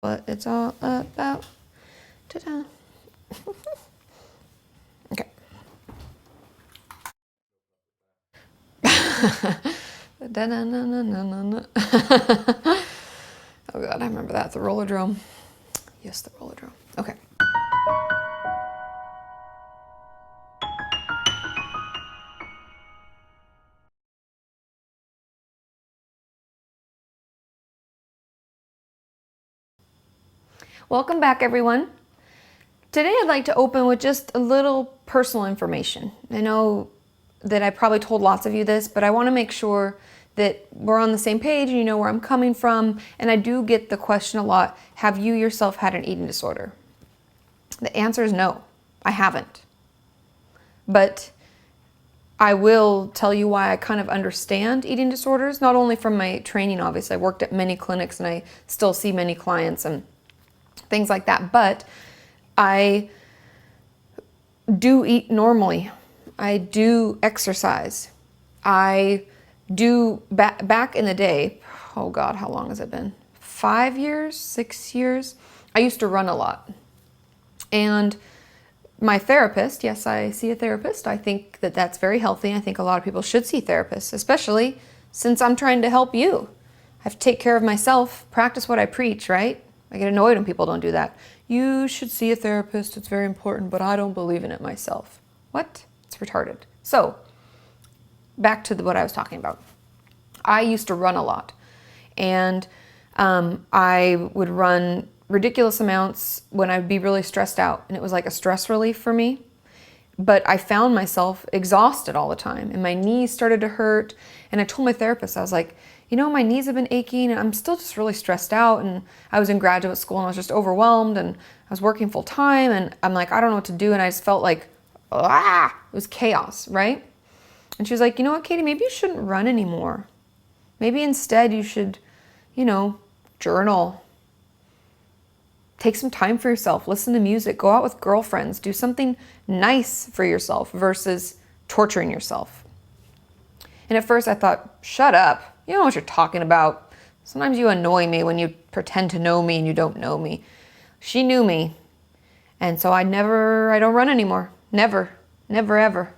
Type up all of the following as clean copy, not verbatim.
what it's all about. Ta-da. Okay. Da-na-na-na-na-na-na. Oh God, I remember that. The rollerdrome. Yes, the rollerdrome. Okay. Welcome back, everyone. Today I'd like to open with just a little personal information. I know that I probably told lots of you this, but I want to make sure that we're on the same page and you know where I'm coming from. And I do get the question a lot, have you yourself had an eating disorder? The answer is no, I haven't. But I will tell you why I kind of understand eating disorders, not only from my training, obviously. I worked at many clinics and I still see many clients and things like that, but I do eat normally. I do exercise. I do, back in the day, oh God, how long has it been? 5 years, 6 years? I used to run a lot. And my therapist, yes, I see a therapist. I think that that's very healthy. I think a lot of people should see therapists, especially since I'm trying to help you. I have to take care of myself, practice what I preach, right? I get annoyed when people don't do that. You should see a therapist, it's very important, but I don't believe in it myself. What? It's retarded. So, back to what I was talking about. I used to run a lot, and I would run ridiculous amounts when I'd be really stressed out, and it was like a stress relief for me. But I found myself exhausted all the time, and my knees started to hurt, and I told my therapist, I was like, you know, my knees have been aching and I'm still just really stressed out, and I was in graduate school and I was just overwhelmed and I was working full time and I'm like, I don't know what to do, and I just felt like, it was chaos, right? And she was like, you know what, Katie, maybe you shouldn't run anymore. Maybe instead you should, journal. Take some time for yourself, listen to music, go out with girlfriends, do something nice for yourself versus torturing yourself. And at first I thought, shut up. You don't know what you're talking about. Sometimes you annoy me when you pretend to know me and you don't know me. She knew me. And so I don't run anymore. Never, ever.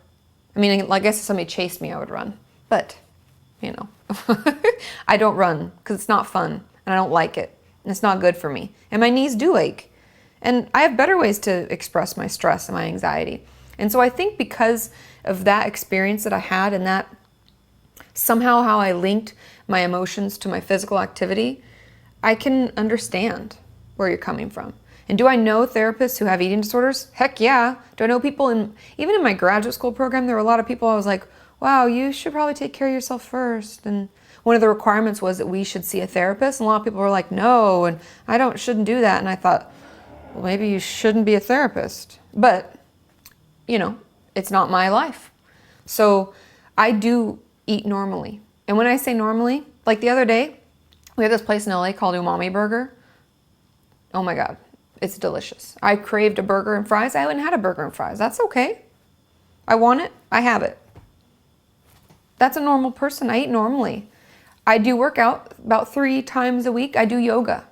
I mean, I guess if somebody chased me, I would run. But, I don't run because it's not fun and I don't like it. And it's not good for me. And my knees do ache. And I have better ways to express my stress and my anxiety. And so I think because of that experience that I had and that somehow how I linked my emotions to my physical activity, I can understand where you're coming from. And do I know therapists who have eating disorders? Heck yeah. Do I know people even in my graduate school program, there were a lot of people I was like, wow, you should probably take care of yourself first. And one of the requirements was that we should see a therapist. And a lot of people were like, no, and shouldn't do that. And I thought, well, maybe you shouldn't be a therapist. But, it's not my life. So I do eat normally. And when I say normally, like the other day, we have this place in LA called Umami Burger. Oh my God, it's delicious. I craved a burger and fries. I haven't had a burger and fries. That's okay. I want it. I have it. That's a normal person. I eat normally. I do work out about 3 times a week. I do yoga.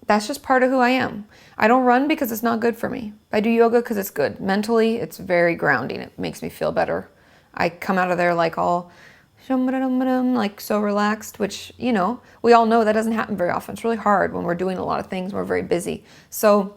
That's just part of who I am. I don't run because it's not good for me. I do yoga because it's good. Mentally, it's very grounding. It makes me feel better. I come out of there like all like so relaxed, which, we all know that doesn't happen very often. It's really hard when we're doing a lot of things, we're very busy. So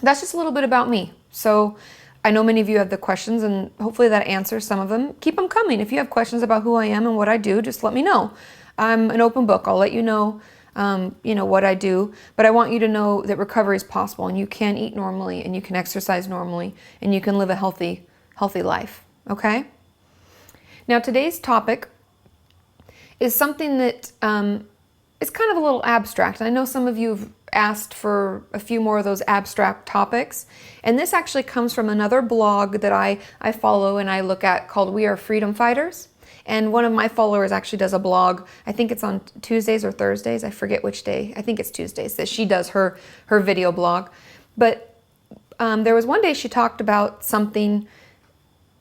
that's just a little bit about me. So I know many of you have the questions and hopefully that answers some of them. Keep them coming. If you have questions about who I am and what I do, just let me know. I'm an open book. I'll let you know, what I do, but I want you to know that recovery is possible and you can eat normally and you can exercise normally and you can live a healthy life. Okay? Now today's topic is something that is kind of a little abstract. I know some of you have asked for a few more of those abstract topics, and this actually comes from another blog that I follow and I look at called We Are Freedom Fighters. And one of my followers actually does a blog, I think it's on Tuesdays or Thursdays, I forget which day, I think it's Tuesdays, that she does her video blog. But there was one day she talked about something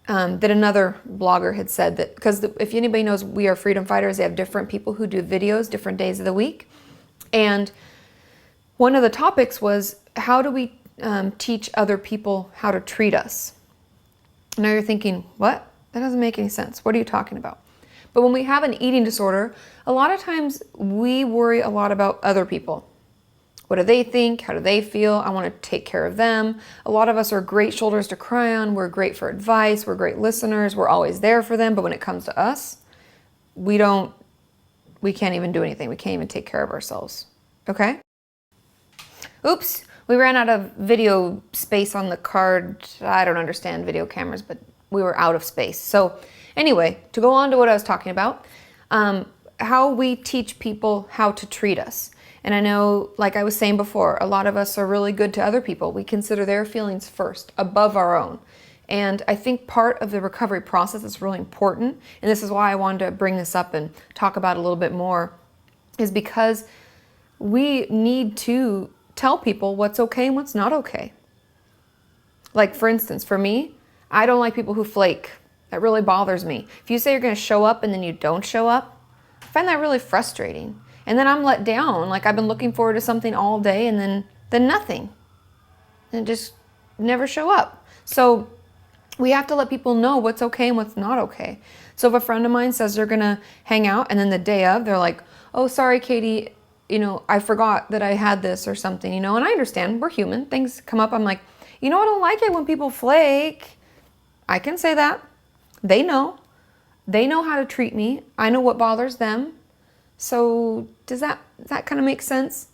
that another blogger had said, that because if anybody knows We Are Freedom Fighters, they have different people who do videos different days of the week. And one of the topics was, how do we teach other people how to treat us? Now you're thinking, what? That doesn't make any sense. What are you talking about? But when we have an eating disorder, a lot of times we worry a lot about other people. What do they think? How do they feel? I want to take care of them. A lot of us are great shoulders to cry on. We're great for advice. We're great listeners. We're always there for them. But when it comes to us, we can't even do anything. We can't even take care of ourselves. Okay? Oops. We ran out of video space on the card. I don't understand video cameras, but we were out of space. So anyway, to go on to what I was talking about, how we teach people how to treat us. And I know, like I was saying before, a lot of us are really good to other people. We consider their feelings first, above our own. And I think part of the recovery process is really important. And this is why I wanted to bring this up and talk about it a little bit more, is because we need to tell people what's okay and what's not okay. Like, for instance, for me, I don't like people who flake. That really bothers me. If you say you're going to show up and then you don't show up, I find that really frustrating. And then I'm let down. Like, I've been looking forward to something all day and then nothing. And just never show up. So we have to let people know what's okay and what's not okay. So if a friend of mine says they're going to hang out and then the day of, they're like, oh, sorry, Katie, I forgot that I had this or something, and I understand, we're human, things come up. I'm like, I don't like it when people flake. I can say that. They know how to treat me. I know what bothers them. So does that kind of make sense?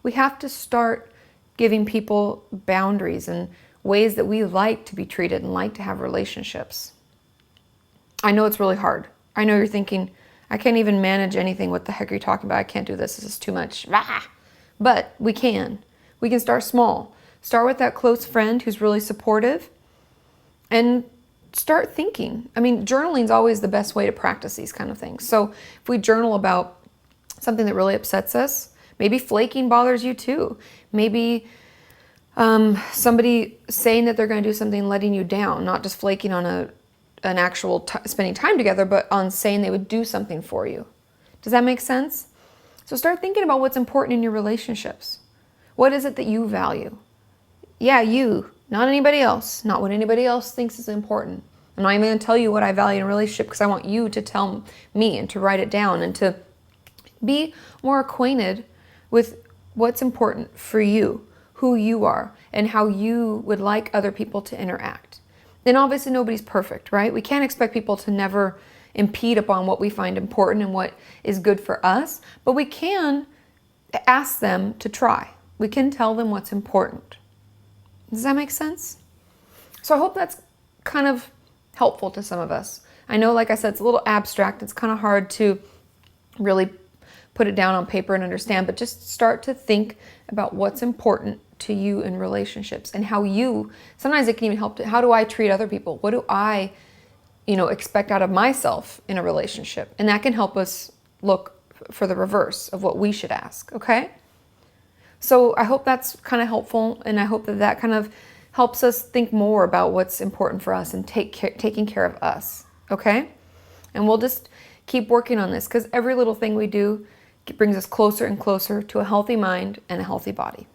We have to start giving people boundaries and ways that we like to be treated and like to have relationships. I know it's really hard. I know you're thinking, I can't even manage anything. What the heck are you talking about? I can't do this. This is too much. But we can. We can start small. Start with that close friend who's really supportive and start thinking. I mean, journaling is always the best way to practice these kind of things. So if we journal about something that really upsets us, maybe flaking bothers you too. Maybe somebody saying that they're going to do something, letting you down, not just flaking on an actual spending time together, but on saying they would do something for you. Does that make sense? So start thinking about what's important in your relationships. What is it that you value? Yeah, you, not anybody else, not what anybody else thinks is important. I'm not even going to tell you what I value in a relationship because I want you to tell me and to write it down and to be more acquainted with what's important for you, who you are, and how you would like other people to interact. And obviously nobody's perfect, right? We can't expect people to never impede upon what we find important and what is good for us, but we can ask them to try. We can tell them what's important. Does that make sense? So I hope that's kind of helpful to some of us. I know, like I said, it's a little abstract. It's kind of hard to really put it down on paper and understand, but just start to think about what's important to you in relationships and how sometimes it can even help how do I treat other people? What do I, expect out of myself in a relationship? And that can help us look for the reverse of what we should ask, okay? So I hope that's kind of helpful, and I hope that kind of helps us think more about what's important for us and taking care of us, okay? And we'll just keep working on this because every little thing we do brings us closer and closer to a healthy mind and a healthy body.